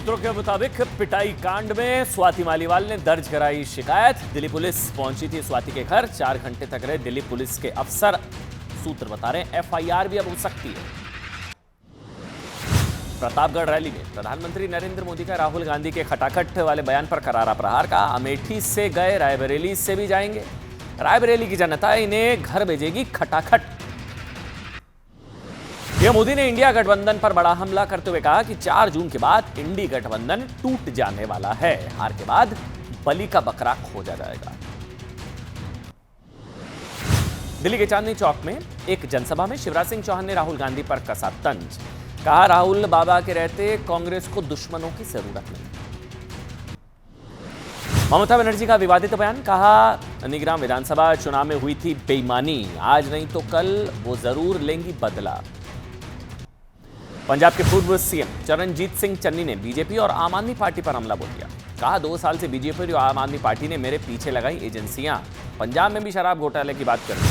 सूत्रों के मुताबिक पिटाई कांड में स्वाति मालीवाल ने दर्ज कराई शिकायत। दिल्ली पुलिस पहुंची थी स्वाति के घर। 4 घंटे तक रहे दिल्ली पुलिस के अफसर। सूत्र बता रहे हैं एफआईआर भी अब हो सकती है। प्रतापगढ़ रैली में प्रधानमंत्री नरेंद्र मोदी का राहुल गांधी के खटाखट वाले बयान पर करारा प्रहार। का अमेठी से गए रायबरेली से भी जाएंगे। रायबरेली की जनता इन्हें घर भेजेगी खटाखट। पीएम मोदी ने इंडिया गठबंधन पर बड़ा हमला करते हुए कहा कि 4 जून के बाद इंडी गठबंधन टूट जाने वाला है। हार के बाद बलि का बकरा खोजा जाएगा। दिल्ली के चांदनी चौक में एक जनसभा में शिवराज सिंह चौहान ने राहुल गांधी पर कसा तंज। कहा राहुल बाबा के रहते कांग्रेस को दुश्मनों की जरूरत नहीं। ममता बनर्जी का विवादित बयान। कहा नंदीग्राम विधानसभा चुनाव में हुई थी बेईमानी, आज नहीं तो कल वो जरूर लेंगी बदला। पंजाब के पूर्व सीएम चरणजीत सिंह चन्नी ने बीजेपी और आम आदमी पार्टी पर हमला बोल दिया। कहा 2 साल से बीजेपी और आम आदमी पार्टी ने मेरे पीछे लगाई एजेंसियां। पंजाब में भी शराब घोटाले की बात कर दी।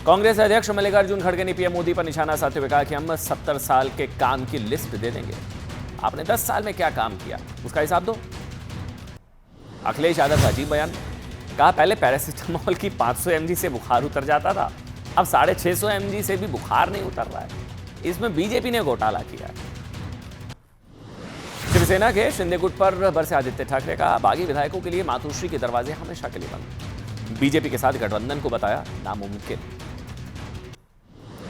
कांग्रेस अध्यक्ष मल्लिकार्जुन खड़गे ने पीएम मोदी पर निशाना साधते हुए कहा कि हम 70 साल के काम की लिस्ट दे देंगे। आपने 10 साल में क्या काम किया उसका हिसाब दो। अखिलेश यादव का अजीब बयान। कहा पहले पैरासिटामोल की 500 mg से बुखार उतर जाता था, अब 650 mg से भी बुखार नहीं उतर रहा है। इसमें बीजेपी ने घोटाला किया है। शिवसेना के शिंदे गुट पर बरसे आदित्य ठाकरे का बागी विधायकों के लिए मातोश्री के दरवाजे हमेशा के लिए बंद। बीजेपी के साथ गठबंधन को बताया नामुमकिन।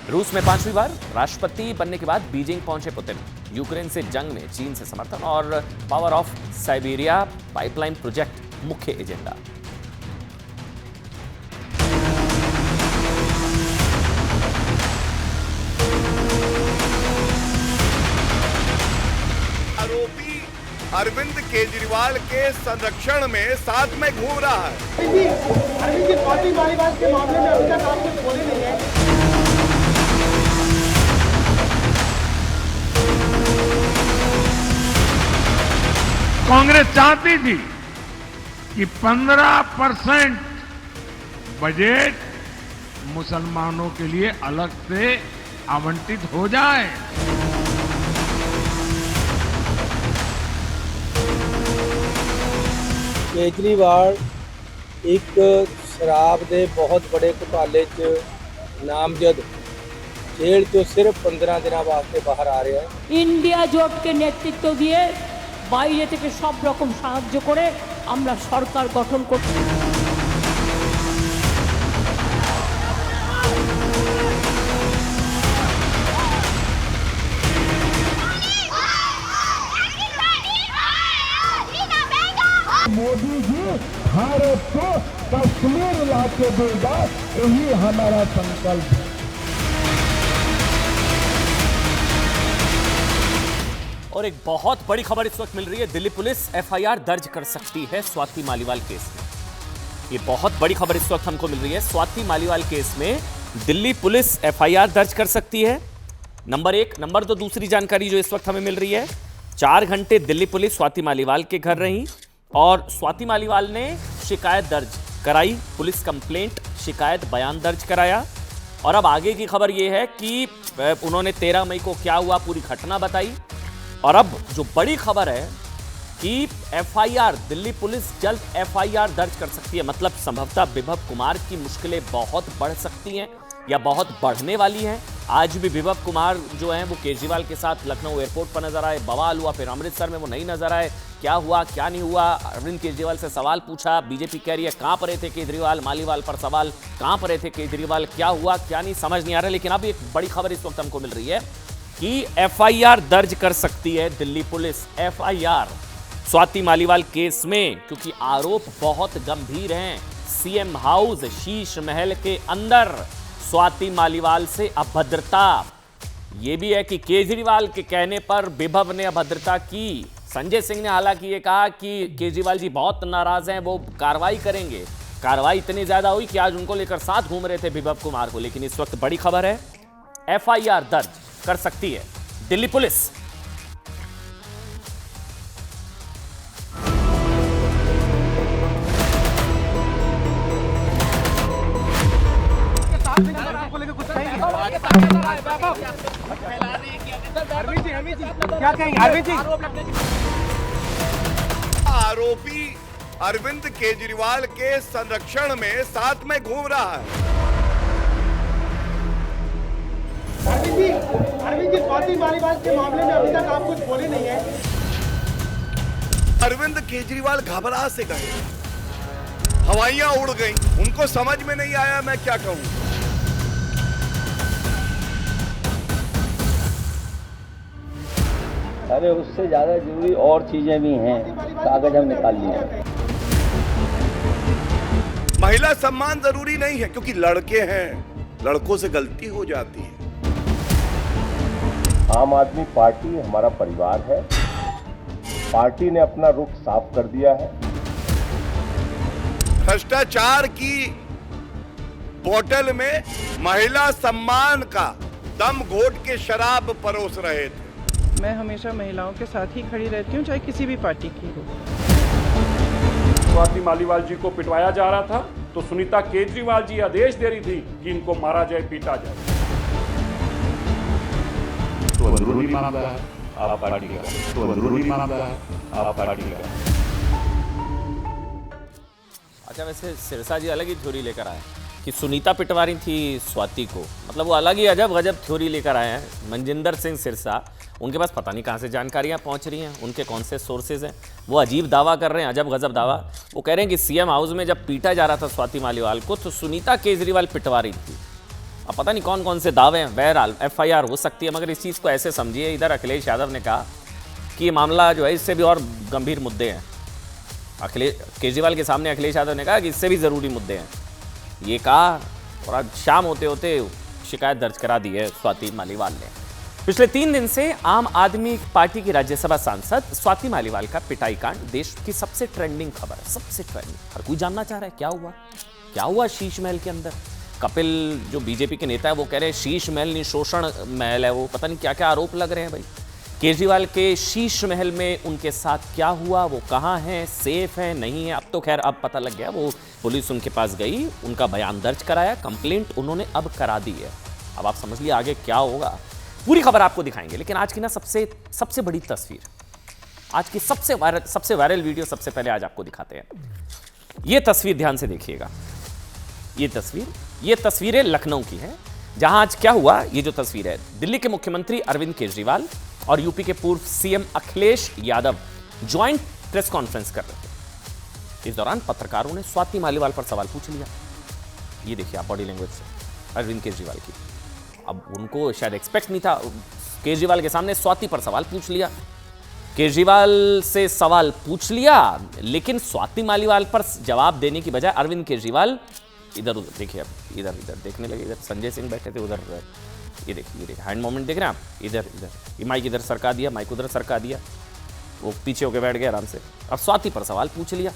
रूस में 5वीं बार राष्ट्रपति बनने के बाद बीजिंग पहुंचे पुतिन। यूक्रेन से जंग में चीन से समर्थन और power of Siberia pipeline project मुख्य एजेंडा। आरोपी अरविंद केजरीवाल के संरक्षण में साथ में घूम रहा है। अरविंद जी स्वाति मालीवाल के मामले में अभी तक आप कुछ बोले नहीं है। कांग्रेस चाहती थी कि 15% बजट मुसलमानों के लिए अलग से आवंटित हो जाए। केजरीवाल एक शराब के बहुत बड़े घोटाले च नामजद जेल तो सिर्फ 15 दिन वास्ते बाहर आ रहा है। इंडिया জোট के नेतृत्व दिए বাইরে থেকে সব রকম সাহায্য করে আমরা সরকার গঠন করতে। मोदी जी भारत को कश्मीर लाके देगा, यही हमारा संकल्प है। और एक बहुत बड़ी खबर इस वक्त मिल रही है। दिल्ली पुलिस एफआईआर दर्ज कर सकती है स्वाति मालीवाल केस में। ये बहुत बड़ी खबर इस वक्त हमको मिल रही है। स्वाति मालीवाल केस में दिल्ली पुलिस एफआईआर दर्ज कर सकती है। नंबर 1। नंबर 2 दूसरी जानकारी जो इस वक्त हमें मिल रही है, 4 घंटे दिल्ली पुलिस स्वाति मालीवाल के घर रही और स्वाति मालीवाल ने शिकायत दर्ज कराई। पुलिस कंप्लेंट, शिकायत, बयान दर्ज कराया। और अब आगे की खबर यह है कि उन्होंने 13 मई को क्या हुआ पूरी घटना बताई। और अब जो बड़ी खबर है कि एफआईआर, दिल्ली पुलिस जल्द एफआईआर दर्ज कर सकती है। मतलब संभवतः विभव कुमार की मुश्किलें बहुत बढ़ सकती हैं या बहुत बढ़ने वाली हैं। आज भी विभव कुमार जो हैं वो केजरीवाल के साथ लखनऊ एयरपोर्ट पर नजर आए, बवाल हुआ। फिर अमृतसर में वो नहीं नजर आए। क्या हुआ क्या नहीं हुआ, अरविंद केजरीवाल से सवाल पूछा। बीजेपी कह रही है कहां पर रहे थे केजरीवाल। मालीवाल पर सवाल, कहां पर रहे थे केजरीवाल, क्या हुआ क्या नहीं समझ नहीं आ रहा। लेकिन अब एक बड़ी खबर इस वक्त हमको मिल रही है कि एफआईआर दर्ज कर सकती है Delhi police. FIR Swati Maliwal case में, क्योंकि आरोप बहुत गंभीर हैं। सीएम हाउस, शीश महल के अंदर स्वाति मालीवाल से अभद्रता। यह भी है कि केजरीवाल के कहने पर विभव ने अभद्रता की। संजय सिंह ने हालांकि ये कहा कि केजरीवाल जी बहुत नाराज हैं, वो कार्रवाई करेंगे। कार्रवाई इतनी ज्यादा हुई कि आज उनको लेकर साथ घूम रहे थे विभव कुमार को। लेकिन इस वक्त बड़ी खबर है, एफआईआर दर्ज कर सकती है दिल्ली पुलिस। अरविंद जी क्या कहेंगे अरविंद जी? आरोपी अरविंद केजरीवाल के संरक्षण में साथ में घूम रहा है। अरविंद जी स्वाति मालीवाल के मामले में अभी तक आप कुछ बोले नहीं है। अरविंद केजरीवाल घबरा से गए, हवाइयां उड़ गई, उनको समझ में नहीं आया मैं क्या कहूं। अरे उससे ज्यादा जरूरी और चीजें भी हैं, कागज हम निकाल लिए। महिला सम्मान जरूरी नहीं है क्योंकि लड़के हैं, लड़कों से गलती हो जाती है। आम आदमी पार्टी हमारा परिवार है, पार्टी ने अपना रुख साफ कर दिया है। भ्रष्टाचार की बोतल में महिला सम्मान का दम घोट के शराब परोस रहे थे। मैं हमेशा महिलाओं के साथ ही खड़ी रहती हूँ, चाहे किसी भी पार्टी की हो। स्वाति मालीवाल जी को पिटवाया जा रहा था तो सुनीता केजरीवाल जी आदेश दे रही थी कि इनको मारा जाए, पीटा जाए। तो अंदरूनी मामला है आप पार्टी का, तो अंदरूनी मामला है आप पार्टी का। अच्छा, वैसे सिरसा जी अलग ही थ्योरी लेकर आए कि सुनीता पिटवा रही थी स्वाति को, मतलब वो अलग ही अजब गजब थ्योरी लेकर आए हैं। मनजिंदर सिंह सिरसा, उनके पास पता नहीं कहाँ से जानकारियाँ पहुँच रही हैं, उनके कौन से सोर्सेज हैं। वो अजीब दावा कर रहे हैं, अजब गजब दावा। वो कह रहे हैं कि सीएम हाउस में जब पीटा जा रहा था स्वाति मालीवाल को तो सुनीता केजरीवाल पिटवा रही थी। अब पता नहीं कौन कौन से दावे हैं। बहरहाल FIR हो सकती है, मगर इस चीज़ को ऐसे समझिए, इधर अखिलेश यादव ने कहा कि ये मामला जो है इससे भी और गंभीर मुद्दे हैं। केजरीवाल के सामने अखिलेश यादव ने कहा कि इससे भी ज़रूरी मुद्दे हैं, ये कहा। और आज शाम होते होते शिकायत दर्ज करा दी है स्वाति मालीवाल ने। पिछले 3 दिन से आम आदमी पार्टी की राज्यसभा सांसद स्वाति मालीवाल का पिटाई कांड देश की सबसे ट्रेंडिंग खबर है, सबसे ट्रेंडिंग। हर कोई जानना चाह रहा है क्या हुआ शीश महल के अंदर। कपिल जो बीजेपी के नेता है वो कह रहे हैं शीश महल नहीं शोषण महल है, वो पता नहीं क्या क्या आरोप लग रहे हैं भाई। केजरीवाल के शीश महल में उनके साथ क्या हुआ, वो कहाँ हैं, सेफ है नहीं है, अब तो खैर अब पता लग गया। वो पुलिस उनके पास गई, उनका बयान दर्ज कराया, कंप्लेंट उन्होंने अब करा दी है। अब आप समझ लिए आगे क्या होगा, पूरी खबर आपको दिखाएंगे। लेकिन आज की ना सबसे बड़ी तस्वीर, आज की सबसे वायरल वीडियो सबसे पहले आज आपको दिखाते हैं। ये तस्वीर ध्यान से देखिएगा, ये तस्वीरें लखनऊ की हैं, जहां आज क्या हुआ। ये जो तस्वीर है, दिल्ली के मुख्यमंत्री अरविंद केजरीवाल और यूपी के पूर्व CM Akhilesh Yadav joint press conference कर रहे थे। इस दौरान पत्रकारों ने स्वाति मालीवाल पर सवाल पूछ लिया। ये देखिए आप बॉडी लैंग्वेज से अरविंद केजरीवाल की। अब उनको शायद एक्सपेक्ट नहीं था, केजरीवाल के सामने स्वाति पर सवाल पूछ लिया। केजरीवाल से सवाल पूछ लिया, लेकिन स्वाति मालीवाल पर जवाब देने की बजाय अरविंद केजरीवाल इधर उधर, देखिए अब इधर देखने लगे। इधर संजय सिंह बैठे थे, उधर ये देखिए हैंड मूवमेंट देख रहे हैं आप, इधर ये माइक इधर सरका दिया, माइक उधर सरका दिया, वो पीछे होके बैठ गए आराम से। अब स्वाति पर सवाल पूछ लिया,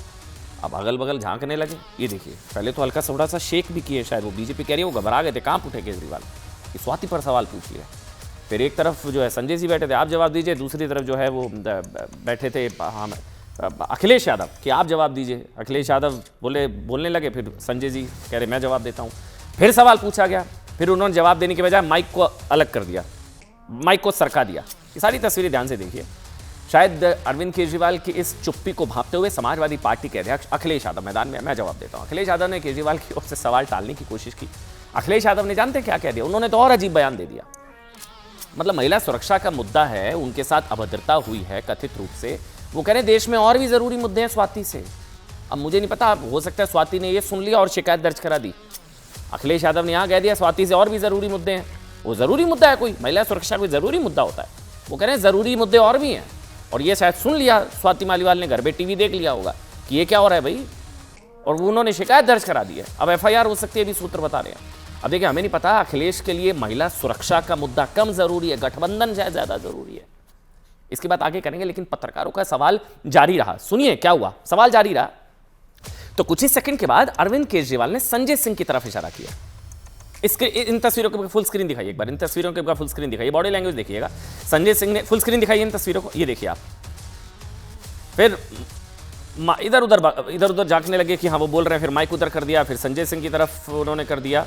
अब अगल बगल झांकने लगे। ये देखिए पहले तो हल्का थोड़ा सा शेक भी किए, शायद वो बीजेपी कह रही है, वो घबरा गए थे, कहाँ उठे केजरीवाल, कि स्वाति पर सवाल पूछ लिया। फिर एक तरफ जो है संजय जी बैठे थे, आप जवाब दीजिए, दूसरी तरफ जो है वो बैठे थे हाँ अखिलेश यादव कि आप जवाब दीजिए। अखिलेश यादव बोलने लगे, फिर संजय जी कह रहे मैं जवाब देता हूँ। फिर सवाल पूछा गया, फिर उन्होंने जवाब देने के बजाय माइक को अलग कर दिया, माइक को सरका दिया। ये सारी तस्वीरें ध्यान से देखिए। शायद अरविंद केजरीवाल की इस चुप्पी को भांपते हुए समाजवादी पार्टी के अध्यक्ष अखिलेश यादव मैदान में, मैं जवाब देता हूँ। अखिलेश यादव ने केजरीवाल की ओर से सवाल टालने की कोशिश की। अखिलेश यादव ने जानते क्या कह दिया, उन्होंने तो और अजीब बयान दे दिया। मतलब महिला सुरक्षा का मुद्दा है, उनके साथ अभद्रता हुई है कथित रूप से, वो कह रहे हैं देश में और भी जरूरी मुद्दे हैं स्वाति से। अब मुझे नहीं पता, हो सकता है स्वाति ने ये सुन लिया और शिकायत दर्ज करा दी। अखिलेश यादव ने यहाँ कह दिया स्वाति से और भी जरूरी मुद्दे हैं। वो जरूरी मुद्दा है कोई, महिला सुरक्षा कोई जरूरी मुद्दा होता है। वो कह रहे हैं जरूरी मुद्दे और भी हैं, और ये शायद सुन लिया स्वाति मालीवाल ने, घर पे टीवी देख लिया होगा कि ये क्या हो रहा है भाई, और उन्होंने शिकायत दर्ज करा दी है। अब FIR हो सकती है, भी सूत्र बता रहे हैं। अब देखिए हमें नहीं पता, अखिलेश के लिए महिला सुरक्षा का मुद्दा कम जरूरी है, गठबंधन शायद ज्यादा जरूरी है। इसकी बात आगे करेंगे, लेकिन पत्रकारों का सवाल जारी रहा। सुनिए क्या हुआ, सवाल जारी रहा तो कुछ ही सेकंड के बाद अरविंद केजरीवाल ने संजय सिंह की तरफ इशारा किया। इन तस्वीरों को फुल स्क्रीन दिखाइए एक बार, इन तस्वीरों के फुल स्क्रीन दिखाइए, बॉडी लैंग्वेज देखिएगा। संजय सिंह ने फुल स्क्रीन दिखाई इन तस्वीरों को, ये देखिए आप। फिर इधर उधर झांकने लगे कि हाँ वो बोल रहे हैं, फिर माइक उधर कर दिया, फिर संजय सिंह की तरफ उन्होंने कर दिया।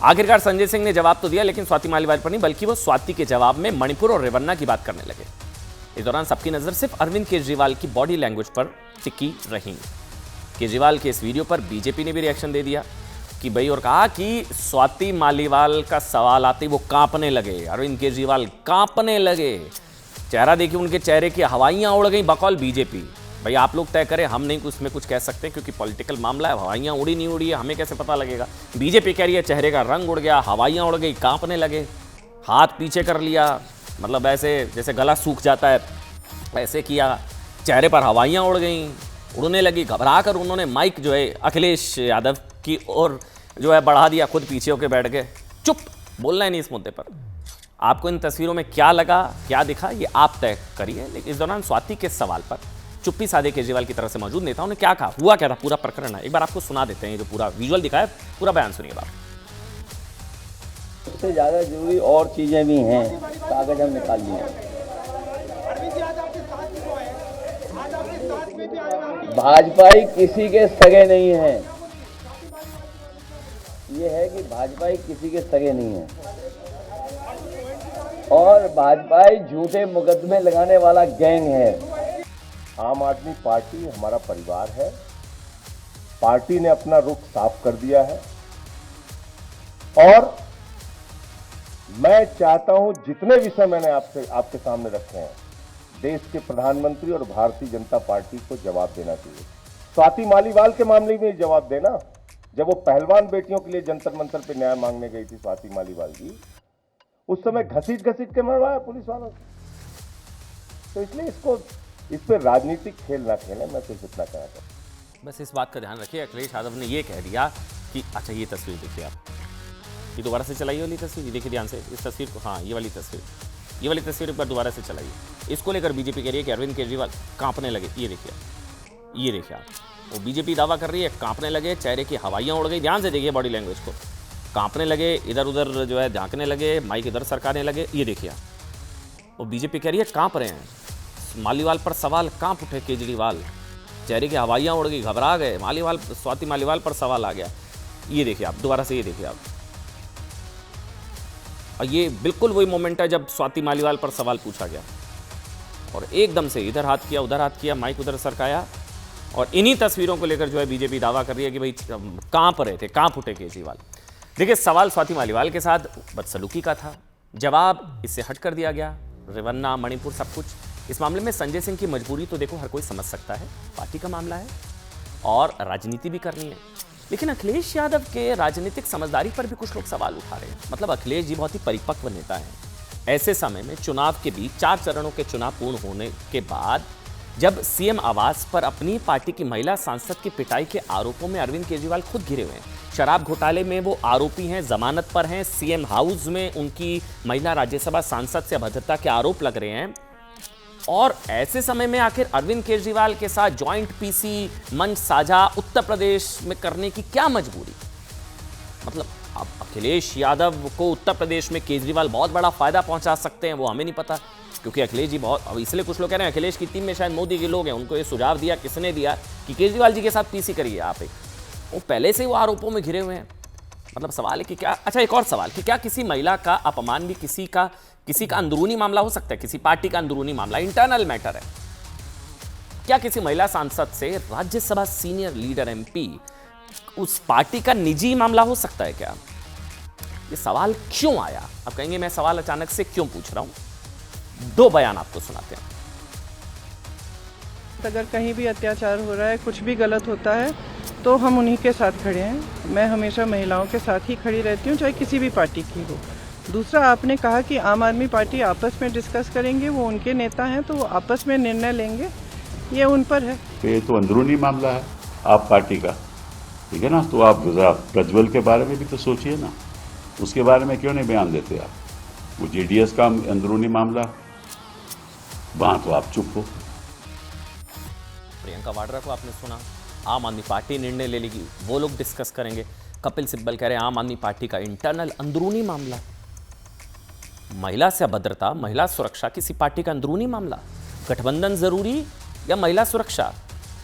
आखिरकार संजय सिंह ने जवाब तो दिया, लेकिन स्वाति मालीवाल पर नहीं, बल्कि वो स्वाति के जवाब में मणिपुर और रेवन्ना की बात करने लगे। इस दौरान सबकी नजर सिर्फ अरविंद केजरीवाल की बॉडी लैंग्वेज पर टिकी रही। केजरीवाल के इस वीडियो पर बीजेपी ने भी रिएक्शन दे दिया कि भाई, और कहा कि स्वाति मालीवाल का सवाल आते ही वो कांपने लगे, अरविंद केजरीवाल कांपने लगे। चेहरा देखिए, उनके चेहरे की हवाइयां उड़ गई बकौल बीजेपी। भाई आप लोग तय करें, हम नहीं उसमें कुछ कह सकते क्योंकि पॉलिटिकल मामला है। हवाइयां उड़ी नहीं उड़ी है हमें कैसे पता लगेगा। बीजेपी कह रही है चेहरे का रंग उड़ गया, हवाइयां उड़ गई, कांपने लगे, हाथ पीछे कर लिया, मतलब ऐसे जैसे गला सूख जाता है ऐसे किया, चेहरे पर हवाइयां उड़ गई, उड़ने लगी। घबरा कर उन्होंने माइक जो है अखिलेश यादव की ओर जो है बढ़ा दिया, खुद पीछे होकर बैठ गए, चुप, बोलना ही नहीं इस मुद्दे पर। आपको इन तस्वीरों में क्या लगा, क्या दिखा, ये आप तय करिए। लेकिन इस दौरान स्वाति के सवाल पर चुप्पी साधे केजरीवाल की तरफ से मौजूद नेताओं ने क्या कहा, हुआ क्या था, पूरा प्रकरण है, एक बार आपको सुना देते हैं। जो पूरा विजुअल दिखाया, पूरा बयान सुनिए आप। उससे ज्यादा जरूरी और चीजें भी हैं, कागज हम निकाल लिए हैं। भाजपाई किसी के सगे नहीं है, ये है कि भाजपाई किसी के सगे नहीं है, और भाजपाई झूठे मुकदमे लगाने वाला गैंग है। आम आदमी पार्टी हमारा परिवार है। पार्टी ने अपना रुख साफ कर दिया है और मैं चाहता हूं जितने विषय मैंने आपके सामने रखे हैं, देश के प्रधानमंत्री और भारतीय जनता पार्टी को जवाब देना चाहिए। स्वाति मालीवाल के मामले में जवाब देना, जब वो पहलवान बेटियों के लिए जंतर मंतर पे न्याय मांगने गई थी स्वाति मालीवाल जी, उस समय घसीट के मरवाया पुलिस वालों से। तो इसलिए इस पर राजनीतिक खेल ना खेलें, मैं सिर्फ इतना कहना चाहता हूं। बस इस बात का ध्यान रखिए, अखिलेश यादव ने ये कह दिया कि अच्छा ये तस्वीर देखिए आप, ये दोबारा से चलाइए वाली तस्वीर, देखिए ध्यान से इस तस्वीर को, हाँ ये वाली तस्वीर एक बार दोबारा से चलाइए। इसको लेकर बीजेपी कह रही है कि अरविंद केजरीवाल कांपने लगे, ये देखिए आप, वो बीजेपी दावा कर रही है कांपने लगे, चेहरे की हवाइयां उड़ गई। ध्यान से देखिए बॉडी लैंग्वेज को, कांपने लगे, इधर उधर जो है झांकने लगे, माइक इधर सरकाने लगे, ये देखिए आप। वो बीजेपी कह रही है कांप रहे हैं, मालीवाल पर सवाल, कांप उठे केजरीवाल, चेहरे की हवाइयां उड़ गई, घबरा गए, स्वाति मालीवाल पर सवाल आ गया। ये देखिए आप, दोबारा से ये देखिए आप, और ये बिल्कुल वही मोमेंट है जब स्वाति मालीवाल पर सवाल पूछा गया और एकदम से इधर हाथ किया, उधर हाथ किया, माइक उधर सरकाया। और इन्हीं तस्वीरों को लेकर जो है बीजेपी दावा कर रही है कि भाई कांप रहे थे, कांप उठे केजरीवाल। देखिए सवाल स्वाति मालीवाल के साथ बदसलूकी का था, जवाब इससे हट कर दिया गया, रेवन्ना, मणिपुर, सब कुछ। इस मामले में संजय सिंह की मजबूरी तो देखो हर कोई समझ सकता है, पार्टी का मामला है और राजनीति भी करनी है। लेकिन अखिलेश यादव के राजनीतिक समझदारी पर भी कुछ लोग सवाल उठा रहे हैं। मतलब अखिलेश जी बहुत ही परिपक्व नेता हैं। ऐसे समय में चुनाव के बीच 4 चरणों के चुनाव पूर्ण होने के बाद जब सीएम आवास पर अपनी पार्टी की महिला सांसद की पिटाई के आरोपों में अरविंद केजरीवाल खुद घिरे हुए हैं, शराब घोटाले में वो आरोपी हैं, जमानत पर हैं, सीएम हाउस में उनकी महिला राज्यसभा सांसद से अभद्रता के आरोप लग रहे हैं, और ऐसे समय में आखिर अरविंद केजरीवाल के साथ जॉइंट पीसी मंच साझा उत्तर प्रदेश में करने की क्या मजबूरी? मतलब अब अखिलेश यादव को उत्तर प्रदेश में केजरीवाल बहुत बड़ा फायदा पहुंचा सकते हैं, वो हमें नहीं पता, क्योंकि अखिलेश जी बहुत, अब इसलिए कुछ लोग कह रहे हैं अखिलेश की टीम में शायद मोदी के लोग हैं, उनको ये सुझाव दिया, किसने दिया कि केजरीवाल जी के साथ पीसी करिए आप। वो पहले से वो आरोपों में घिरे हुए हैं। मतलब सवाल है कि क्या, अच्छा एक और सवाल कि क्या किसी महिला का अपमान भी किसी का अंदरूनी मामला हो सकता है, किसी पार्टी का अंदरूनी मामला, इंटरनल मैटर है। क्या किसी महिला सांसद से राज्यसभा सीनियर लीडर एमपी उस पार्टी का निजी मामला हो सकता है क्या? ये सवाल क्यों आया? आप कहेंगे मैं सवाल अचानक से क्यों पूछ रहा हूं। 2 बयान आपको सुनाते हैं। अगर कहीं भी अत्याचार हो रहा है, कुछ भी गलत होता है, तो हम उन्हीं के साथ खड़े हैं। मैं हमेशा महिलाओं के साथ ही खड़ी रहती हूँ, चाहे किसी भी पार्टी की हो। दूसरा, आपने कहा कि आम आदमी पार्टी आपस में डिस्कस करेंगे, वो उनके नेता हैं तो वो आपस में निर्णय लेंगे, ये उन पर है। ये तो अंदरूनी मामला है आप पार्टी का, ठीक है ना। तो आप प्रज्वल के बारे में भी तो सोचिए ना, उसके बारे में क्यों नहीं बयान देते आप? वो जेडीएस का अंदरूनी मामला, वहां तो आप चुप हो। प्रियंका वाड्रा को आपने सुना, आम आदमी पार्टी निर्णय ले लेगी, वो लोग डिस्कस करेंगे। कपिल सिब्बल कह रहे हैं आम आदमी पार्टी का इंटरनल अंदरूनी मामला। महिला से अभद्रता, महिला सुरक्षा किसी पार्टी का अंदरूनी मामला, गठबंधन जरूरी या महिला सुरक्षा?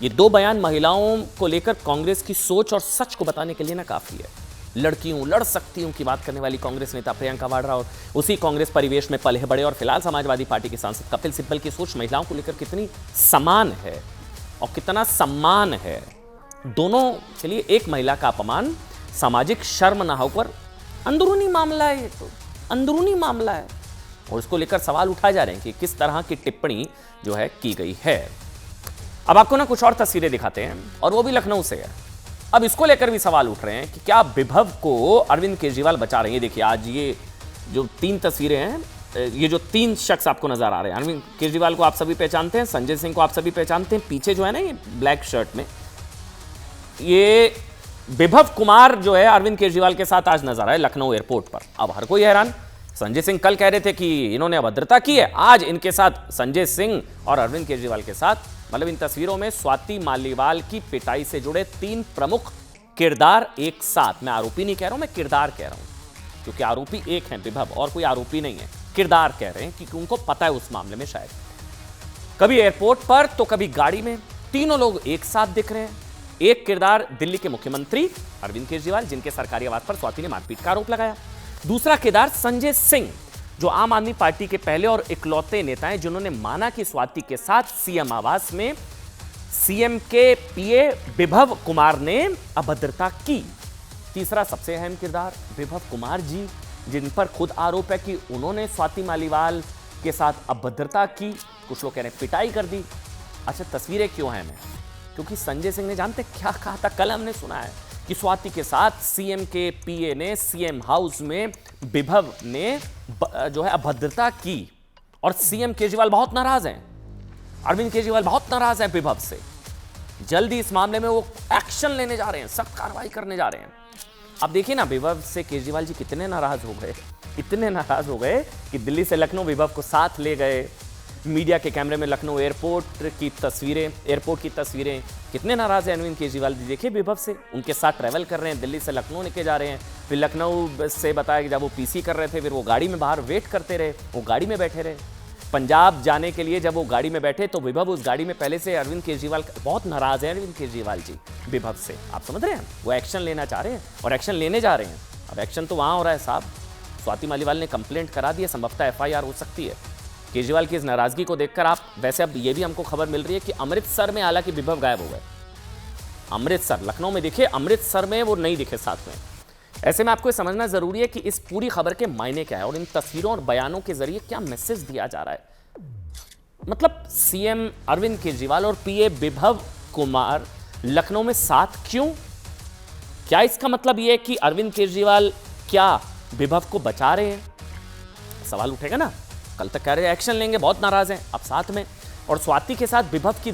ये 2 बयान महिलाओं को लेकर कांग्रेस की सोच और सच को बताने के लिए ना काफी है। लड़कियों, लड़ सकती हूं की बात करने वाली कांग्रेस नेता प्रियंका वाड्रा और उसी कांग्रेस परिवेश में पले बड़े और फिलहाल समाजवादी पार्टी के सांसद कपिल सिब्बल की सोच महिलाओं को लेकर कितनी समान है और कितना सम्मान है। दोनों के लिए एक महिला का अपमान सामाजिक शर्म ना होकर अंदरूनी मामला है, ये तो अंदरूनी मामला है और इसको लेकर सवाल उठाए जा रहे हैं कि किस तरह की टिप्पणी जो है की गई है। अब आपको ना कुछ और तस्वीरें दिखाते हैं और वो भी लखनऊ से है। अब इसको लेकर भी सवाल उठ रहे हैं कि क्या विभव को अरविंद केजरीवाल बचा रहे हैं। देखिए आज ये जो 3 तस्वीरें हैं, ये जो 3 शख्स आपको नजर आ रहे हैं, अरविंद केजरीवाल को आप सभी पहचानते हैं, संजय सिंह को आप सभी पहचानते हैं, पीछे जो है ना ये ब्लैक शर्ट में ये विभव कुमार जो है अरविंद केजरीवाल के साथ आज नजर आए लखनऊ एयरपोर्ट पर। अब हर कोई हैरान, संजय सिंह कल कह रहे थे कि इन्होंने अभद्रता की है, आज इनके साथ संजय सिंह और अरविंद केजरीवाल के साथ, मतलब इन तस्वीरों में स्वाति मालीवाल की पिटाई से जुड़े 3 प्रमुख किरदार एक साथ। मैं आरोपी नहीं कह रहा हूं, मैं किरदार कह रहा हूं क्योंकि आरोपी एक है विभव और कोई आरोपी नहीं है। किरदार कह रहे हैं क्योंकि उनको पता है उस मामले में शायद कभी एयरपोर्ट पर तो कभी गाड़ी में तीनों लोग एक साथ दिख रहे हैं। एक किरदार दिल्ली के मुख्यमंत्री अरविंद केजरीवाल जिनके सरकारी आवास पर स्वाति ने मारपीट का आरोप लगाया। दूसरा किरदार संजय सिंह जो आम आदमी पार्टी के पहले और इकलौते नेता हैं जिन्होंने माना कि स्वाति के साथ सीएम आवास में सीएम के पीए विभव कुमार ने अभद्रता की। तीसरा सबसे अहम किरदार विभव कुमार जी जिन पर खुद आरोप है कि उन्होंने स्वाति मालीवाल के साथ अभद्रता की, कुछ लोग कह रहे हैं पिटाई कर दी। अच्छा तस्वीरें क्यों हैं? क्योंकि संजय सिंह ने जानते क्या कहा था, कल हमने सुना है कि स्वाति के साथ सीएम के पीए ने सीएम हाउस में विभव ने जो है अभद्रता की और सीएम केजरीवाल बहुत नाराज हैं, अरविंद केजरीवाल बहुत नाराज हैं विभव से। जल्दी इस मामले में वो एक्शन लेने जा रहे हैं, सख्त कार्रवाई करने जा रहे हैं। अब देखिए ना विभव से केजरीवाल जी कितने नाराज हो गए, इतने नाराज हो गए कि दिल्ली से लखनऊ विभव को साथ ले गए। मीडिया के कैमरे में लखनऊ एयरपोर्ट की तस्वीरें, कितने नाराज हैं अरविंद केजरीवाल जी। देखिए विभव से, उनके साथ ट्रैवल कर रहे हैं, दिल्ली से लखनऊ लेके जा रहे हैं। फिर लखनऊ से बताया कि जब वो पीसी कर रहे थे फिर वो गाड़ी में बाहर वेट करते रहे, वो गाड़ी में बैठे रहे। पंजाब जाने के लिए जब वो गाड़ी में बैठे तो विभव उस गाड़ी में पहले से अरविंद केजरीवाल बहुत नाराज है अरविंद केजरीवाल जी विभव से। आप समझ रहे हैं, वो एक्शन लेना चाह रहे हैं और एक्शन लेने जा रहे हैं। अब एक्शन तो वहां हो रहा है साहब, स्वाति मालीवाल ने कंप्लेंट करा दी है, संभवतः एफआईआर हो सकती है। केजरीवाल की इस नाराजगी को देखकर आप वैसे अब ये भी हमको खबर मिल रही है कि अमृतसर में हालांकि विभव गायब हो गए। अमृतसर, लखनऊ में दिखे, अमृतसर में वो नहीं दिखे साथ में। ऐसे में आपको ये समझना जरूरी है कि इस पूरी खबर के मायने क्या है और इन तस्वीरों और बयानों के जरिए क्या मैसेज दिया जा रहा है। मतलब सीएम अरविंद केजरीवाल और पीए विभव कुमार लखनऊ में साथ क्यों? क्या इसका मतलब यह है कि अरविंद केजरीवाल क्या विभव को बचा रहे हैं? सवाल उठेगा ना। कल तक कह रहे एक्शन लेंगे, बहुत नाराज हैं, अब साथ में। और स्वाति के साथ विभव की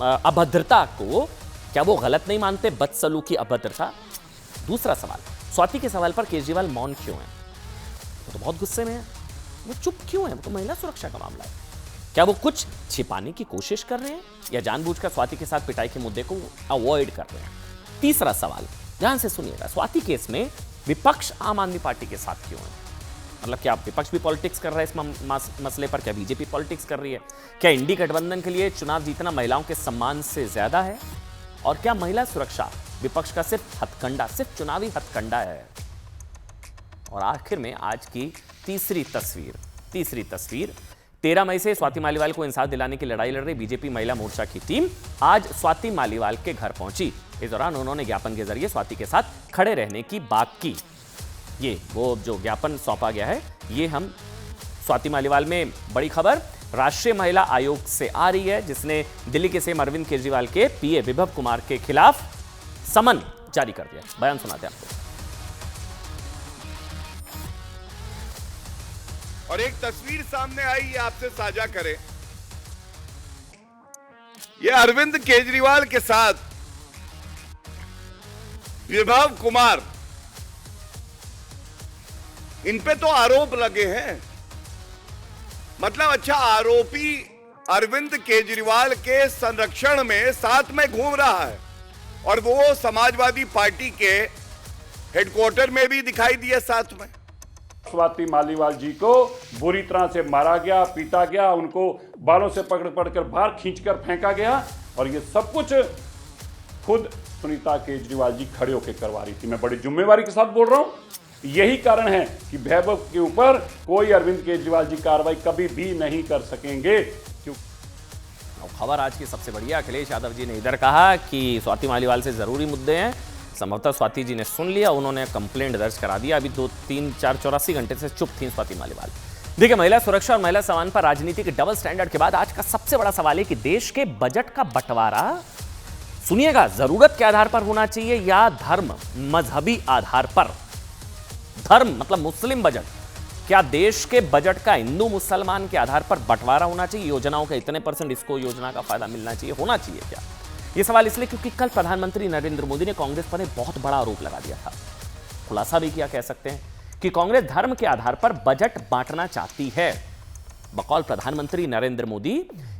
अभद्रता को क्या वो गलत नहीं मानते? बदसलूकी, अभद्रता। दूसरा सवाल, स्वाति के सवाल पर केजरीवाल मौन क्यों है? वो तो बहुत गुस्से में है, वो चुप क्यों है? वो तो महिला सुरक्षा का मामला है। क्या वो कुछ छिपाने की कोशिश कर रहे हैं या जानबूझकर स्वाति के साथ पिटाई के मुद्दे को अवॉइड कर रहे हैं? तीसरा सवाल, ध्यान से सुनिएगा, स्वाति केस में विपक्ष आम आदमी पार्टी के साथ क्यों है? मतलब क्या विपक्ष भी पॉलिटिक्स कर रहा है इस मसले पर? क्या बीजेपी पॉलिटिक्स कर रही है? क्या इंडी गठबंधन के लिए चुनाव जीतना महिलाओं के सम्मान से ज्यादा है? और क्या महिला सुरक्षा विपक्ष का सिर्फ हथकंडा, सिर्फ चुनावी हथकंडा है? और आखिर में आज की तीसरी तस्वीर 13 मई से स्वाति मालीवाल को इंसाफ दिलाने की लड़ाई लड़ रही बीजेपी महिला मोर्चा की टीम आज स्वाति मालीवाल के घर पहुंची। इस दौरान उन्होंने ज्ञापन के जरिए स्वाति के साथ खड़े रहने की बात की। ये वो जो ज्ञापन सौंपा गया है, ये हम स्वाति मालीवाल में बड़ी खबर राष्ट्रीय महिला आयोग से आ रही है जिसने दिल्ली के सीएम अरविंद केजरीवाल के पीए विभव कुमार के खिलाफ समन जारी कर दिया। बयान सुनाते हैं आपको। और एक तस्वीर सामने आई, ये आपसे साझा करें। ये अरविंद केजरीवाल के साथ विभव कुमार, इन पे तो आरोप लगे हैं। मतलब अच्छा, आरोपी अरविंद केजरीवाल के संरक्षण में साथ में घूम रहा है और वो समाजवादी पार्टी के हेडक्वार्टर में भी दिखाई दिया साथ में। स्वाति मालीवाल जी को बुरी तरह से मारा गया, पीटा गया, उनको बालों से पकड़ कर बाहर खींचकर फेंका गया और ये सब कुछ खुद सुनीता केजरीवाल जी खड़े होकर करवा रही थी। मैं बड़ी जिम्मेवारी के साथ बोल रहा हूं, यही कारण है कि वैभव के ऊपर कोई अरविंद केजरीवाल जी कार्रवाई कभी भी नहीं कर सकेंगे। खबर आज की सबसे बढ़िया, अखिलेश यादव जी ने इधर कहा कि स्वाति मालीवाल से जरूरी मुद्दे हैं, संभवतः स्वाति जी ने सुन लिया, उन्होंने कंप्लेंट दर्ज करा दिया। अभी 2, 3, 4, 84 घंटे से चुप थी स्वाति मालीवाल। देखिए, महिला सुरक्षा और महिला सम्मान पर राजनीति के डबल स्टैंडर्ड के बाद आज का सबसे बड़ा सवाल है कि देश के बजट का बंटवारा, सुनिएगा, जरूरत के आधार पर होना चाहिए या धर्म मजहबी आधार पर। धर्म मतलब मुस्लिम बजट, क्या देश के बजट का हिंदू मुसलमान के आधार पर बंटवारा होना चाहिए? योजनाओं का इतने % इसको योजना का फायदा मिलना चाहिए, होना चाहिए क्या? यह सवाल इसलिए क्योंकि कल प्रधानमंत्री नरेंद्र मोदी ने कांग्रेस पर एक बहुत बड़ा आरोप लगा दिया था, खुलासा भी किया, कह सकते हैं, कि कांग्रेस धर्म के आधार पर बजट बांटना चाहती है। बकौल प्रधानमंत्री नरेंद्र मोदी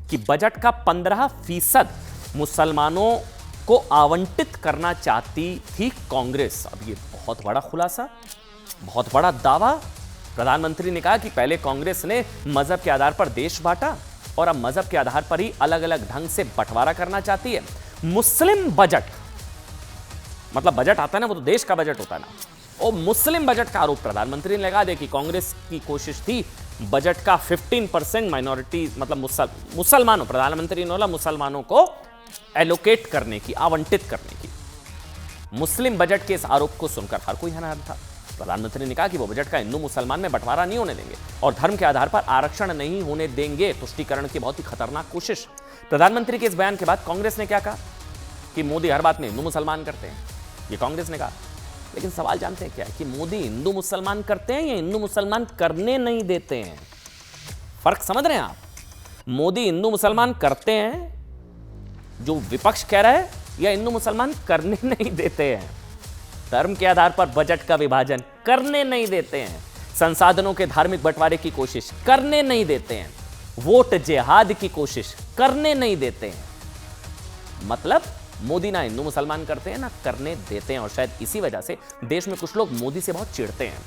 कि बजट का 15% मुसलमानों को आवंटित करना चाहती थी कांग्रेस। अब ये बहुत बड़ा खुलासा, बहुत बड़ा दावा। प्रधानमंत्री ने कहा कि पहले कांग्रेस ने मजहब के आधार पर देश बांटा और अब मजहब के आधार पर ही अलग अलग ढंग से बंटवारा करना चाहती है। मुस्लिम बजट, मतलब बजट आता है ना, वो तो देश का बजट होता है ना, और मुस्लिम बजट का आरोप प्रधानमंत्री ने लगा दिया कि कांग्रेस की कोशिश थी बजट का 15% माइनॉरिटी मतलब मुसलमानों, प्रधानमंत्री ने बोला मुसलमानों को एलोकेट करने की, आवंटित करने की। मुस्लिम बजट के इस आरोप को सुनकर हर कोई हैरान था। प्रधानमंत्री ने कहा कि वो बजट का हिंदू मुसलमान में बंटवारा नहीं होने देंगे और धर्म के आधार पर आरक्षण नहीं होने देंगे। तुष्टीकरण की बहुत ही खतरनाक कोशिश। प्रधानमंत्री के इस बयान के बाद कांग्रेस ने क्या कहा कि मोदी हर बात में हिंदू मुसलमान करते हैं, ये कांग्रेस ने कहा। लेकिन सवाल जानते हैं क्या है कि मोदी हिंदू मुसलमान करते हैं या हिंदू मुसलमान करने नहीं देते हैं? फर्क समझ रहे हैं आप? मोदी हिंदू मुसलमान करते हैं जो विपक्ष कह रहा है, या हिंदू मुसलमान करने नहीं देते हैं? धर्म के आधार पर बजट का विभाजन करने नहीं देते हैं, संसाधनों के धार्मिक बंटवारे की कोशिश करने नहीं देते हैं, वोट जिहाद की कोशिश करने नहीं देते हैं। मतलब मोदी ना हिंदू मुसलमान करते हैं ना करने देते हैं, और शायद इसी वजह से देश में कुछ लोग मोदी से बहुत चिढ़ते हैं।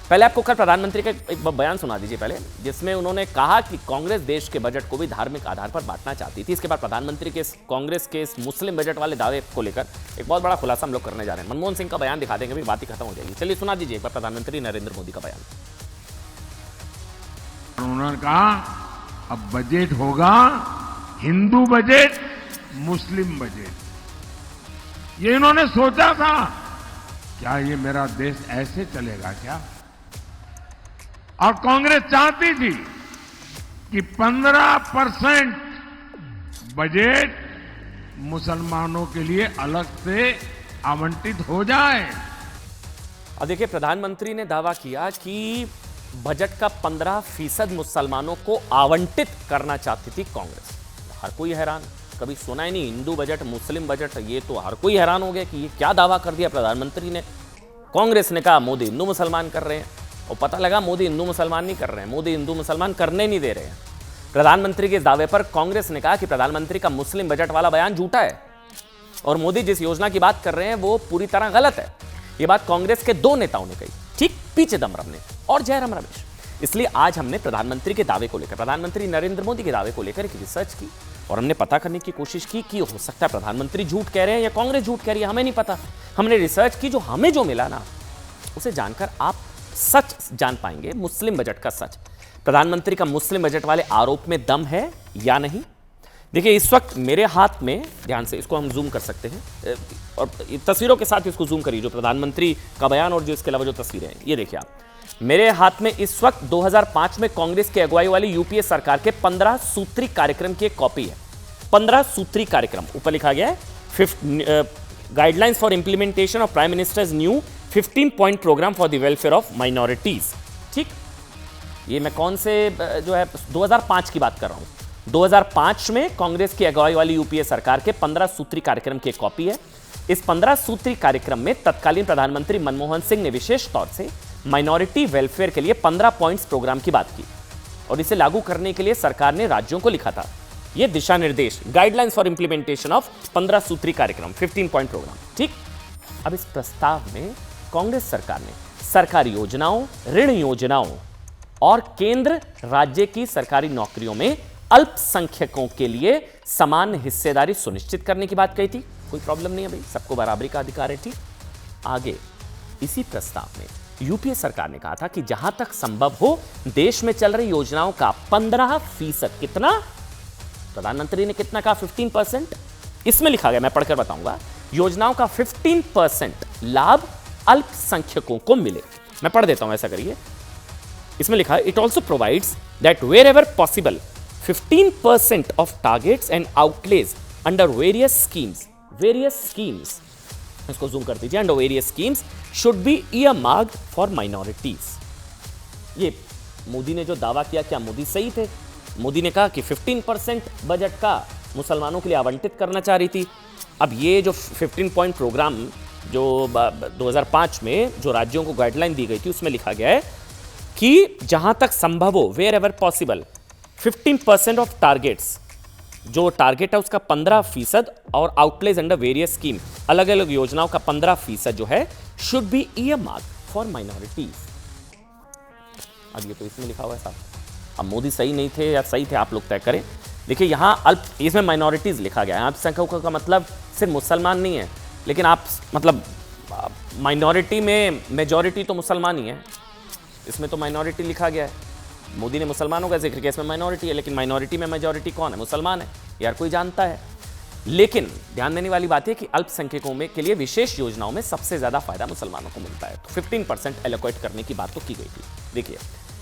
पहले आपको कल प्रधानमंत्री का एक बयान सुना दीजिए पहले, जिसमें उन्होंने कहा कि कांग्रेस देश के बजट को भी धार्मिक आधार पर बांटना चाहती थी। इसके बाद प्रधानमंत्री के कांग्रेस के इस मुस्लिम बजट वाले दावे को लेकर एक बहुत बड़ा खुलासा हम लोग करने जा रहे हैं। मनमोहन सिंह का बयान दिखा देंगे, बात ही खत्म हो जाएगी। चलिए सुना दीजिए एक बार प्रधानमंत्री नरेंद्र मोदी का बयान। उन्होंने कहा अब बजट होगा हिंदू बजट, मुस्लिम बजट। ये इन्होंने सोचा था, क्या ये मेरा देश ऐसे चलेगा क्या? और कांग्रेस चाहती थी कि 15% बजट मुसलमानों के लिए अलग से आवंटित हो जाए। अब देखिए, प्रधानमंत्री ने दावा किया कि बजट का 15% मुसलमानों को आवंटित करना चाहती थी कांग्रेस। हर कोई हैरान, कभी सुना ही नहीं हिंदू बजट, मुस्लिम बजट, ये तो हर कोई हैरान हो गया कि ये क्या दावा कर दिया प्रधानमंत्री ने। कांग्रेस ने कहा मोदी हिंदू मुसलमान कर रहे हैं, और पता लगा मोदी हिंदू मुसलमान नहीं कर रहे हैं, मोदी हिंदू मुसलमान करने नहीं दे रहे हैं। प्रधानमंत्री के इस दावे पर कांग्रेस ने कहा कि प्रधानमंत्री का मुस्लिम बजट वाला बयान झूठा है और मोदी जिस योजना की बात कर रहे हैं वो पूरी तरह गलत है। ये बात कांग्रेस के 2 नेताओं ने कही, ठीक पी चिदंबरम ने और जयराम रमेश। इसलिए आज हमने प्रधानमंत्री के दावे को लेकर, प्रधानमंत्री नरेंद्र मोदी के दावे को लेकर एक रिसर्च की और हमने पता करने की कोशिश की कि हो सकता है प्रधानमंत्री झूठ कह रहे हैं या कांग्रेस झूठ कह रही है, हमें नहीं पता। हमने रिसर्च की, जो हमें जो मिला ना उसे जानकर आप सच जान पाएंगे, मुस्लिम बजट का सच। प्रधानमंत्री का मुस्लिम बजट वाले आरोप में दम है या नहीं? देखिए, इस वक्त मेरे हाथ में, ध्यान से इसको हम जूम कर सकते हैं और तस्वीरों के साथ इसको जूम करिए, जो प्रधानमंत्री का बयान और जो इसके अलावा जो तस्वीरें हैं, ये देखिए आप। मेरे हाथ में इस वक्त 2005 में कांग्रेस की अगुवाई वाली यूपीए सरकार के 15 सूत्री कार्यक्रम की एक कॉपी है। 15 सूत्री कार्यक्रम, ऊपर लिखा गया है guidelines for implementation of prime minister's new 15 point programme for the welfare of minorities. ठीक, ये मैं कौन से जो है 2005 की बात कर रहा हूं। 2005 में कांग्रेस की अगुवाई वाली यूपीए सरकार के 15 सूत्री कार्यक्रम की एक कॉपी है। इस 15 सूत्री कार्यक्रम में तत्कालीन प्रधानमंत्री मनमोहन सिंह ने विशेष तौर से माइनॉरिटी वेलफेयर के लिए 15 पॉइंट्स प्रोग्राम की बात की और इसे लागू करने के लिए सरकार ने राज्यों को लिखा था ये दिशा निर्देश, गाइडलाइंस फॉर इंप्लीमेंटेशन ऑफ 15 सूत्री कार्यक्रम, 15 पॉइंट प्रोग्राम। ठीक, अब इस प्रस्ताव में कांग्रेस सरकार ने सरकारी योजनाओं, ऋण योजनाओं और केंद्र राज्य की सरकारी नौकरियों में अल्पसंख्यकों के लिए समान हिस्सेदारी सुनिश्चित करने की बात कही थी। कोई प्रॉब्लम नहीं है भाई, सबको बराबरी का अधिकार है। ठीक, आगे इसी प्रस्ताव में यूपीए सरकार ने कहा था कि जहां तक संभव हो देश में चल रही योजनाओं का 15%, कितना, प्रधानमंत्री ने कितना कहा, 15%। इसमें लिखा गया, मैं पढ़कर बताऊंगा, योजनाओं का 15% लाभ अल्पसंख्यकों को मिले। मैं पढ़ देता हूं, ऐसा करिए। इसमें लिखा है, it also provides that wherever possible 15% of targets and outlays under various schemes, इसको जूम कर दीजिए, under various schemes should be earmarked for minorities. ये मोदी ने जो दावा किया, क्या मोदी सही थे? मोदी ने कहा कि 15% बजट का मुसलमानों के लिए आवंटित करना चाह रही थी। अब ये जो 15 पॉइंट प्रोग्राम जो 2005 में जो राज्यों को गाइडलाइन दी गई थी, उसमें लिखा गया है कि जहां तक संभव हो, wherever possible 15% of targets, जो टारगेट है उसका 15% और आउटलेज अंडर वेरियस स्कीम, अलग अलग योजनाओं का 15% जो है, should be earmarked for minorities. अब ये तो इसमें लिखा हुआ है साहब, अब मोदी सही नहीं थे या सही थे, आप लोग तय करें। देखिए यहां इसमें माइनॉरिटीज लिखा गया है, अल्पसंख्यकों का मतलब सिर्फ मुसलमान नहीं है, लेकिन आप मतलब माइनॉरिटी में मेजॉरिटी तो मुसलमान ही है, इसमें तो माइनॉरिटी लिखा गया है। मोदी ने मुसलमानों का जिक्र किया, इसमें माइनॉरिटी है, लेकिन माइनॉरिटी में मेजॉरिटी कौन है? मुसलमान है, यार कोई जानता है। लेकिन ध्यान देने वाली बात है कि अल्पसंख्यकों में के लिए विशेष योजनाओं में सबसे ज्यादा फायदा मुसलमानों को मिलता है, तो 15% एलोकेट करने की बात तो की गई थी। देखिए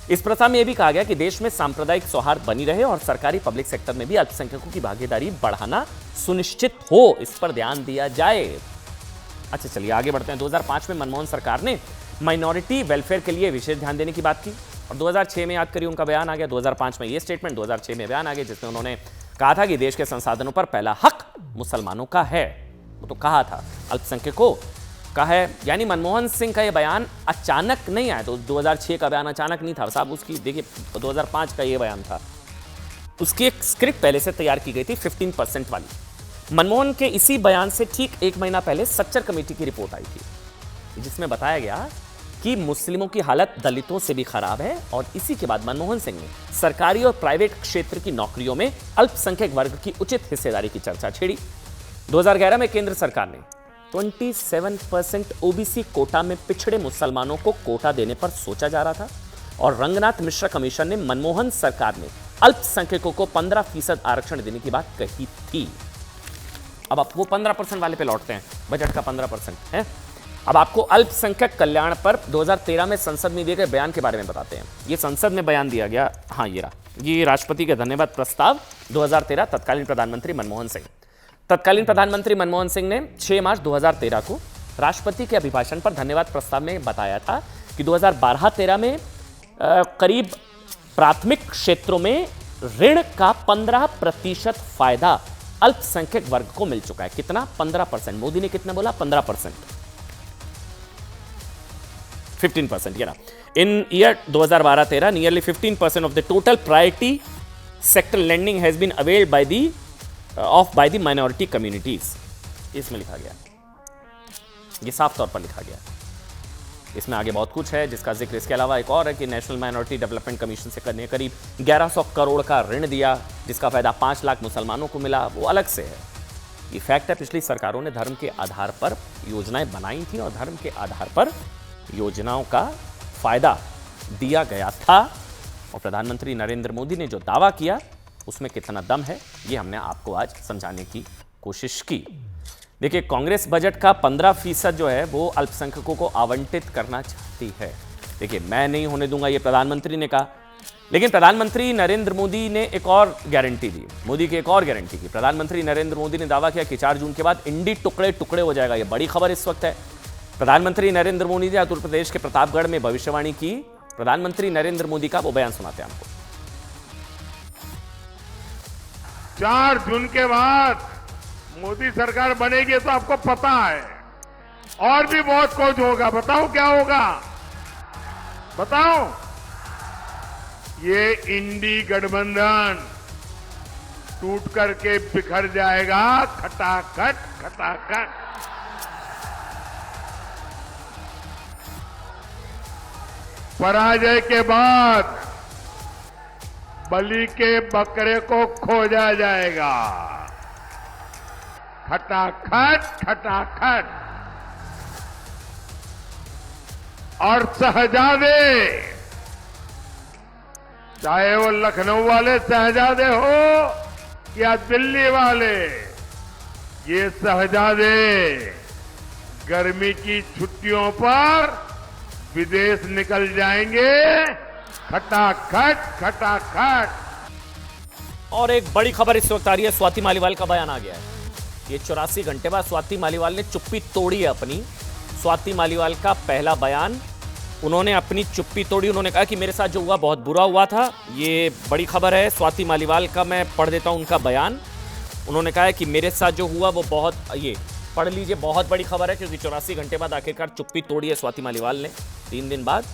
इस प्रस्ताव में यह भी कहा गया कि देश में सांप्रदायिक सौहार्द बनी रहे और सरकारी पब्लिक सेक्टर में भी अल्पसंख्यकों की भागीदारी बढ़ाना सुनिश्चित हो, इस पर ध्यान दिया जाए। अच्छा चलिए आगे बढ़ते हैं। 2005 में मनमोहन सरकार ने माइनॉरिटी वेलफेयर के लिए विशेष ध्यान देने की बात की और 2006 में याद करिए उनका बयान आ गया, 2005 में ये स्टेटमेंट, 2006 में बयान आ गया, जिसमें उन्होंने कहा था कि देश के संसाधनों पर पहला हक मुसलमानों का है। वो तो कहा था, अल्पसंख्यकों का है। यानी मनमोहन सिंह का ये बयान अचानक नहीं आया, तो 2006 का बयान अचानक नहीं था साहब, उसकी देखिए 2005 का ये बयान था, उसकी एक स्क्रिप्ट पहले से तैयार की गई थी 15% वाली। मनमोहन के इसी बयान से ठीक 1 महीना पहले सच्चर कमेटी की रिपोर्ट आई थी, जिसमें बताया गया कि मुस्लिमों की हालत दलितों से भी खराब है, और इसी के बाद मनमोहन सिंह ने सरकारी और प्राइवेट क्षेत्र की नौकरियों में अल्पसंख्यक वर्ग की उचित हिस्सेदारी की चर्चा छेड़ी। 2011 में केंद्र सरकार ने 27% ओबीसी कोटा में पिछड़े मुसलमानों को कोटा देने पर सोचा जा रहा था, और रंगनाथ मिश्रा कमीशन ने मनमोहन सरकार ने अल्पसंख्यकों को 15% आरक्षण देने की बात कही थी। अब आप वो 15% वाले पे लौटते हैं, बजट का 15% है। अब आपको अल्पसंख्यक कल्याण पर 2013 में संसद में दिए गए बयान के बारे में बताते हैं। ये संसद में बयान दिया गया, हाँ ये रहा, ये राष्ट्रपति का धन्यवाद प्रस्ताव 2013, तत्कालीन प्रधानमंत्री मनमोहन सिंह। तत्कालीन प्रधानमंत्री मनमोहन सिंह ने 6 मार्च 2013 को राष्ट्रपति के अभिभाषण पर धन्यवाद प्रस्ताव में बताया था कि 2012-13 में करीब प्राथमिक क्षेत्रों में ऋण का 15% फायदा अल्पसंख्यक वर्ग को मिल चुका है। कितना? 15%। मोदी ने कितना बोला? 15%, 15%। ये in year 2012-13 nearly 15% of the total priority sector lending has been availed by the minority communities. इसमें लिखा गया, ये साफ तौर पर लिखा गया। इसमें आगे बहुत कुछ है जिसका जिक्र इसके अलावा एक और है कि नेशनल माइनॉरिटी डेवलपमेंट कमीशन से करने करीब 1100 करोड़ का ऋण दिया, जिसका फायदा 5 लाख मुसलमानों को मिला, वो अलग से है। ये फैक्ट है, पिछली सरकारों ने धर्म के आधार पर योजनाएं बनाई थी और धर्म के आधार पर योजनाओं का फायदा दिया गया था, और प्रधानमंत्री नरेंद्र मोदी ने जो दावा किया उसमें कितना दम है, ये हमने आपको आज समझाने की कोशिश की। देखिए कांग्रेस बजट का 15% जो है वो अल्पसंख्यकों को आवंटित करना चाहती है। देखिए मैं नहीं होने दूंगा, ये प्रधानमंत्री ने कहा, लेकिन प्रधानमंत्री नरेंद्र मोदी ने एक और गारंटी दी, मोदी की एक और गारंटी की। प्रधानमंत्री नरेंद्र मोदी ने दावा किया कि 4 जून के बाद इंडी टुकड़े टुकड़े हो जाएगा। ये बड़ी खबर इस वक्त है। प्रधानमंत्री नरेंद्र मोदी ने उत्तर प्रदेश के प्रतापगढ़ में भविष्यवाणी की। प्रधानमंत्री नरेंद्र मोदी का वो बयान सुनाते हैं आपको। 4 जून के बाद मोदी सरकार बनेगी तो आपको पता है, और भी बहुत कुछ होगा। बताओ क्या होगा? बताओ। ये इंडी गठबंधन टूट करके बिखर जाएगा, खटाखट खटाखट। पराजय के बाद बलि के बकरे को खोजा जाएगा। खटाखट खटाखट। और शहजादे, चाहे वो लखनऊ वाले शहजादे हो या दिल्ली वाले, ये शहजादे गर्मी की छुट्टियों पर विदेश निकल जाएंगे। खटाखट खटाखट। और एक बड़ी खबर इस वक्त आ रही है, स्वाति मालीवाल का बयान आ गया है। ये 84 घंटे बाद स्वाति मालीवाल ने चुप्पी तोड़ी है अपनी। स्वाति मालीवाल का पहला बयान, उन्होंने अपनी चुप्पी तोड़ी। उन्होंने कहा कि मेरे साथ जो हुआ बहुत बुरा हुआ था। ये बड़ी खबर है स्वाति मालीवाल का, मैं पढ़ देता हूं उनका बयान। उन्होंने कहा है कि मेरे साथ जो हुआ वो बहुत, ये पढ़ लीजिए, बहुत बड़ी खबर है क्योंकि 84 घंटे बाद आखिरकार चुप्पी तोड़ी है स्वाति मालीवाल ने 3 दिन बाद।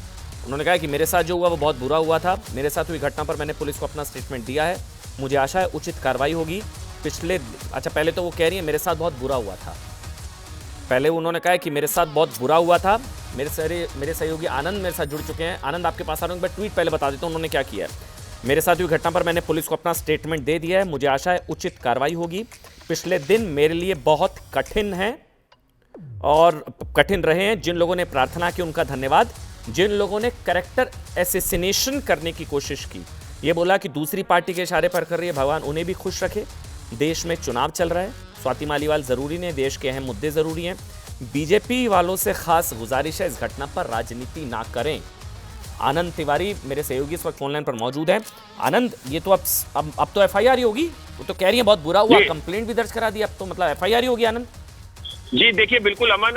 उन्होंने कहा कि मेरे साथ जो हुआ वो बहुत बुरा हुआ था। मेरे साथ हुई घटना पर मैंने पुलिस को अपना स्टेटमेंट दिया है। मुझे आशा है उचित कार्रवाई होगी। पहले तो वो कह रही है मेरे साथ बहुत बुरा हुआ था। पहले उन्होंने कहा कि मेरे साथ बहुत बुरा हुआ था। मेरे सहयोगी आनंद मेरे साथ जुड़ चुके हैं। आनंद, आपके पास आ रहा हूँ, मैं ट्वीट पहले बता देता हूँ उन्होंने क्या किया है। मेरे साथ हुई घटना पर मैंने पुलिस को अपना स्टेटमेंट दे दिया है। मुझे आशा है उचित कार्रवाई होगी। पिछले दिन मेरे लिए बहुत कठिन है और कठिन रहे हैं। जिन लोगों ने प्रार्थना की उनका धन्यवाद। जिन लोगों ने कैरेक्टर एसेसिनेशन करने की कोशिश की, ये बोला कि दूसरी पार्टी के इशारे पर कर रही है, भगवान उन्हें भी खुश रखे। देश में चुनाव चल रहा है, स्वाति मालीवाल जरूरी नहीं, देश के अहम मुद्दे जरूरी हैं। बीजेपी वालों से खास गुजारिश है इस घटना पर राजनीति ना करें। आनंद तिवारी मेरे सहयोगी इस वक्त फोनलाइन पर मौजूद हैं। आनंद, ये तो अब तो एफआईआर ही होगी। वो तो कह रही है बहुत बुरा हुआ, कंप्लेंट भी दर्ज करा दी, अब तो मतलब एफआईआर ही होगी। आनंद जी देखिए, बिल्कुल अमन,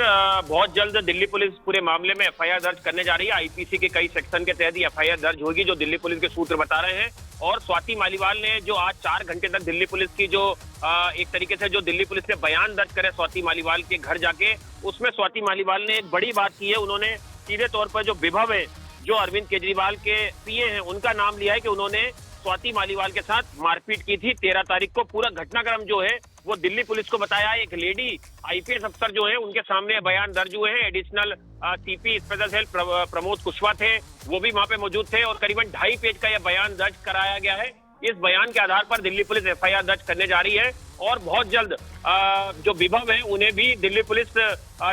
बहुत जल्द दिल्ली पुलिस पूरे मामले में एफआईआर दर्ज करने जा रही है। आईपीसी के कई सेक्शन के तहत एफआईआर दर्ज होगी, जो दिल्ली पुलिस के सूत्र बता रहे हैं। और स्वाति मालीवाल ने जो आज 4 घंटे तक दिल्ली पुलिस की जो एक तरीके से जो दिल्ली पुलिस ने बयान दर्ज करे स्वाति मालीवाल के घर जाके, उसमें स्वाति मालीवाल ने एक बड़ी बात की है। उन्होंने सीधे तौर पर जो विभव है, जो अरविंद केजरीवाल के पीए हैं, उनका नाम लिया है कि उन्होंने स्वाति मालीवाल के साथ मारपीट की थी 13 तारीख को। पूरा घटनाक्रम जो है वो दिल्ली पुलिस को बताया है। एक लेडी आईपीएस अफसर जो है उनके सामने बयान दर्ज हुए हैं। Additional CP special cell Pramod Kushwaha थे, वो भी वहां पे मौजूद थे और करीबन 2.5 पेज का यह बयान दर्ज कराया गया है। इस बयान के आधार पर दिल्ली पुलिस एफआईआर दर्ज करने जा रही है और बहुत जल्द जो विभव है उन्हें भी दिल्ली पुलिस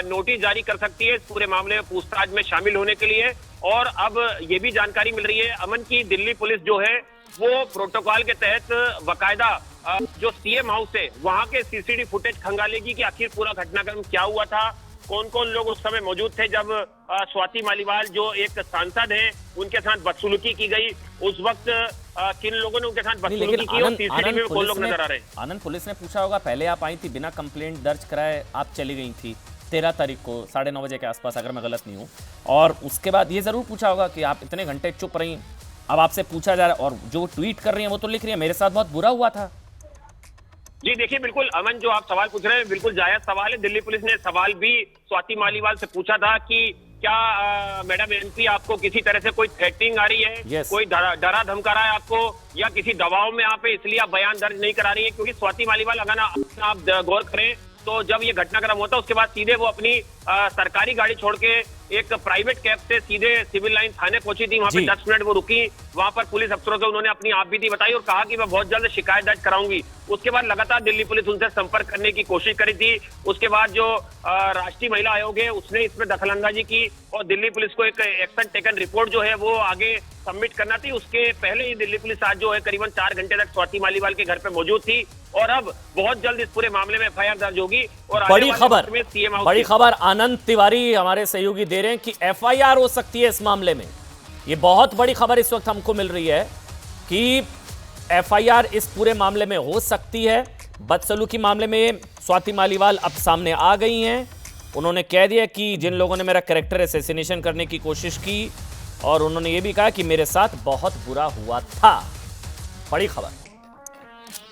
नोटिस जारी कर सकती है इस पूरे मामले में पूछताछ में शामिल होने के लिए। और अब ये भी जानकारी मिल रही है अमन की दिल्ली पुलिस जो है वो प्रोटोकॉल के तहत बकायदा जो सीएम हाउस है वहां के सीसीटीवी फुटेज खंगालेगी कि आखिर पूरा घटनाक्रम क्या हुआ था, कौन कौन लोग उस समय मौजूद थे जब स्वाति मालीवाल जो एक सांसद हैं उनके साथ बदसलूकी की गई, उस वक्त किन लोगों ने उनके साथ बदसलूकी की और सीसीटीवी में कौन लोग नजर आ रहे हैं। आनंद, पुलिस ने पूछा होगा, पहले आप आई थी बिना कंप्लेंट दर्ज कराए, आप चली गई थी 13 तारीख को 9:30 बजे के आसपास, अगर मैं गलत नहीं हूँ, और उसके बाद ये जरूर पूछा होगा कि आप इतने घंटे चुप रही। अब आपसे पूछा जा रहा है और जो ट्वीट कर रही है वो तो लिख रही है मेरे साथ बहुत बुरा हुआ था। जी देखिए, बिल्कुल अमन, जो आप सवाल पूछ रहे हैं बिल्कुल जायज सवाल है। दिल्ली पुलिस ने सवाल भी स्वाति मालीवाल से पूछा था कि क्या मैडम एमपी आपको किसी तरह से कोई थ्रेटनिंग आ रही है, कोई डरा धमका रहा है आपको, या किसी दबाव में आप इसलिए आप बयान दर्ज नहीं करा रही है। क्योंकि स्वाति मालीवाल, अगर आप गौर करें तो जब ये घटनाक्रम होता है उसके बाद सीधे वो अपनी सरकारी गाड़ी छोड़ के एक प्राइवेट कैब से सीधे सिविल लाइन थाने पहुंची थी। वहां पे 10 मिनट वो रुकी, वहां पर पुलिस अफसरों से उन्होंने अपनी आपबीती बताई और कहा कि मैं बहुत जल्द शिकायत दर्ज कराऊंगी। उसके बाद लगातार दिल्ली पुलिस उनसे संपर्क करने की कोशिश करी थी। उसके बाद जो राष्ट्रीय महिला आयोग है उसने इसमें दखलंदाजी की और दिल्ली पुलिस को एक एक्शन टेकन रिपोर्ट जो है वो आगे सबमिट करना थी। उसके पहले ही दिल्ली पुलिस आज जो है करीबन 4 घंटे तक स्वाति मालीवाल के घर पे मौजूद थी और अब बहुत जल्द इस पूरे मामले में एफआईआर दर्ज होगी। और बड़ी खबर आनंद तिवारी हमारे सहयोगी दे रहे हैं कि एफआईआर हो सकती है इस मामले में। ये बहुत बड़ी खबर इस वक्त हमको मिल रही है कि एफआईआर इस पूरे मामले में हो सकती है। बदसलूकी मामले में स्वाति मालीवाल अब सामने आ गई हैं। उन्होंने कह दिया कि जिन लोगों ने मेरा कैरेक्टर असैसिनेशन करने की कोशिश की, और उन्होंने ये भी कहा कि मेरे साथ बहुत बुरा हुआ था। बड़ी खबर।